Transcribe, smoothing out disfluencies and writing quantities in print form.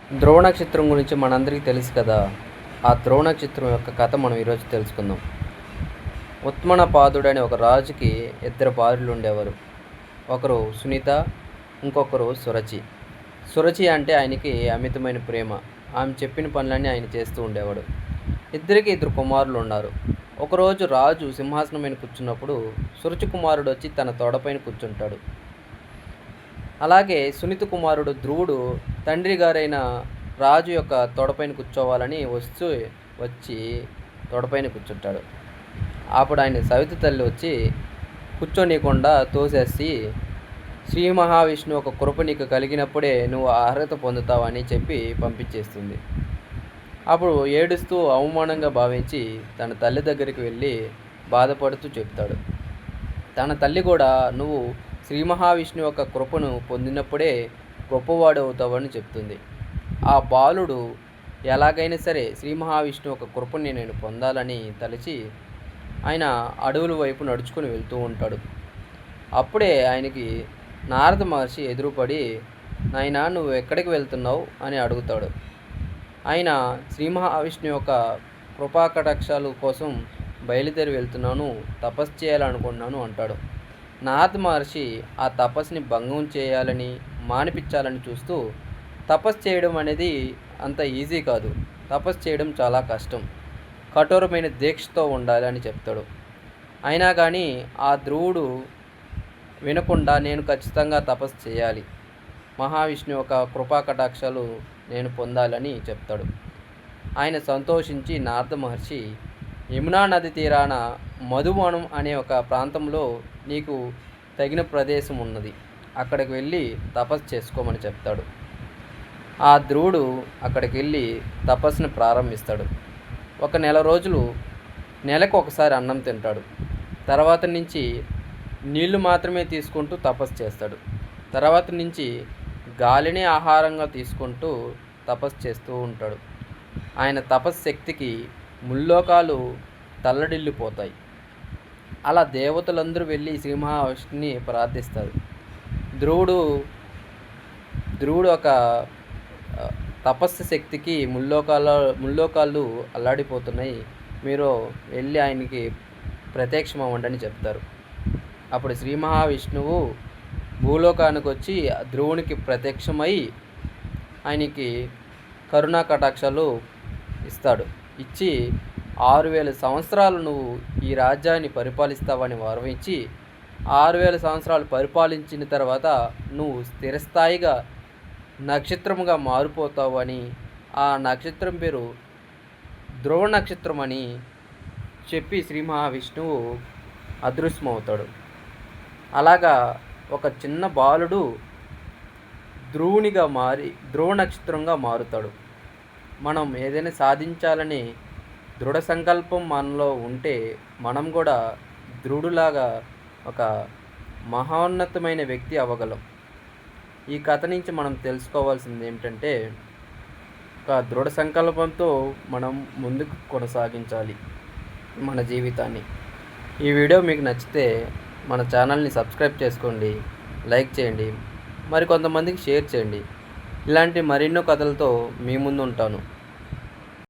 ధ్రువ నక్షత్రం గురించి మనందరికీ తెలుసు కదా. ఆ ధ్రువ నక్షత్రం యొక్క కథ మనం ఈరోజు తెలుసుకుందాం. ఉత్మనపాదుడని ఒక రాజుకి ఇద్దరు భార్యలు ఉండేవారు. ఒకరు సునీత, ఇంకొకరు సురచి. సురచి అంటే ఆయనకి అమితమైన ప్రేమ. ఆమె చెప్పిన పనులన్నీ ఆయన చేస్తూ ఉండేవాడు. ఇద్దరికి ఇద్దరు కుమారులు ఉన్నారు. ఒకరోజు రాజు సింహాసనం మీద కూర్చున్నప్పుడు సురచి కుమారుడు వచ్చి తన తొడపైన కూర్చుంటాడు. అలాగే సునీత కుమారుడు ధ్రువుడు తండ్రి గారైన రాజు యొక్క తొడపైన కూర్చోవాలని వచ్చి తొడపైన కూర్చుంటాడు. అప్పుడు ఆయన సవితి తల్లి వచ్చి కూర్చోనీయకుండా తోసేసి, శ్రీ మహావిష్ణువు ఒక కృప నీకు కలిగినప్పుడే నువ్వు అర్హత పొందుతావని చెప్పి పంపించేస్తుంది. అప్పుడు ఏడుస్తూ అవమానంగా భావించి తన తల్లి దగ్గరికి వెళ్ళి బాధపడుతూ చెప్తాడు. తన తల్లి కూడా నువ్వు శ్రీ మహావిష్ణువు యొక్క కృపను పొందినప్పుడే గొప్పవాడు అవుతావని చెప్తుంది. ఆ బాలుడు ఎలాగైనా సరే శ్రీ మహావిష్ణువు యొక్క కృపని నేను పొందాలని తలచి ఆయన అడవుల వైపు నడుచుకుని వెళ్తూ ఉంటాడు. అప్పుడే ఆయనకి నారద మహర్షి ఎదురుపడి, నాయనా నువ్వు ఎక్కడికి వెళ్తున్నావు అని అడుగుతాడు. ఆయన శ్రీ మహావిష్ణువు యొక్క కృపాకటాక్షాలు కోసం బయలుదేరి వెళ్తున్నాను, తపస్సు చేయాలనుకున్నాను అంటాడు. నారద మహర్షి ఆ తపస్సుని భంగం చేయాలని మానిపించాలని చూస్తూ, తపస్సు చేయడం అనేది అంత ఈజీ కాదు, తపస్సు చేయడం చాలా కష్టం, కఠోరమైన దీక్షతో ఉండాలి అని చెప్తాడు. అయినా కానీ ఆ ధ్రువుడు వినకుండా నేను ఖచ్చితంగా తపస్సు చేయాలి, మహావిష్ణువు యొక్క కృపా కటాక్షాలు నేను పొందాలని చెప్తాడు. ఆయన సంతోషించి నారద మహర్షి యమునా నది తీరాన మధువనం అనే ఒక ప్రాంతంలో నీకు తగిన ప్రదేశం ఉన్నది, అక్కడికి వెళ్ళి తపస్సు చేసుకోమని చెప్తాడు. ఆ ధ్రువుడు అక్కడికి వెళ్ళి తపస్సును ప్రారంభిస్తాడు. ఒక నెల రోజులు నెలకు ఒకసారి అన్నం తింటాడు. తర్వాత నుంచి నీళ్లు మాత్రమే తీసుకుంటూ తపస్సు చేస్తాడు. తర్వాత నుంచి గాలిని ఆహారంగా తీసుకుంటూ తపస్సు చేస్తూ ఉంటాడు. ఆయన తపస్సు శక్తికి ముల్లోకాలు తల్లడిల్లిపోతాయి. అలా దేవతలందరూ వెళ్ళి శ్రీ మహావిష్ణుని ప్రార్థిస్తారు. ధ్రువుడు ఒక తపస్సు శక్తికి ముల్లోకాలు అల్లాడిపోతున్నాయి, మీరు వెళ్ళి ఆయనకి ప్రత్యక్షమవ్వండి అని చెప్తారు. అప్పుడు శ్రీ మహావిష్ణువు భూలోకానికి వచ్చి ధ్రువునికి ప్రత్యక్షమై ఆయనకి కరుణా కటాక్షాలు ఇచ్చి 6000 సంవత్సరాలు నువ్వు ఈ రాజ్యాన్ని పరిపాలిస్తావని వరం ఇచ్చి 6000 సంవత్సరాలు పరిపాలించిన తర్వాత నువ్వు స్థిరస్థాయిగా నక్షత్రముగా మారిపోతావు అని, ఆ నక్షత్రం పేరు ధ్రువ నక్షత్రం అని చెప్పి శ్రీ మహావిష్ణువు అదృశ్యమవుతాడు. అలాగా ఒక చిన్న బాలుడు ధ్రువునిగా మారి ధ్రువ నక్షత్రంగా మారుతాడు. మనం ఏదైనా సాధించాలని దృఢ సంకల్పం మనలో ఉంటే మనం కూడా ధ్రువుడిలాగా ఒక మహోన్నతమైన వ్యక్తి అవ్వగలం. ఈ కథ నుంచి మనం తెలుసుకోవాల్సింది ఏమిటంటే, ఒక దృఢ సంకల్పంతో మనం ముందుకు కొనసాగించాలి మన జీవితాన్ని. ఈ వీడియో మీకు నచ్చితే మన ఛానల్ని సబ్స్క్రైబ్ చేసుకోండి, లైక్ చేయండి, మరి కొంతమందికి షేర్ చేయండి. ఇలాంటి మరెన్నో కథలతో మీ ముందు ఉంటాను.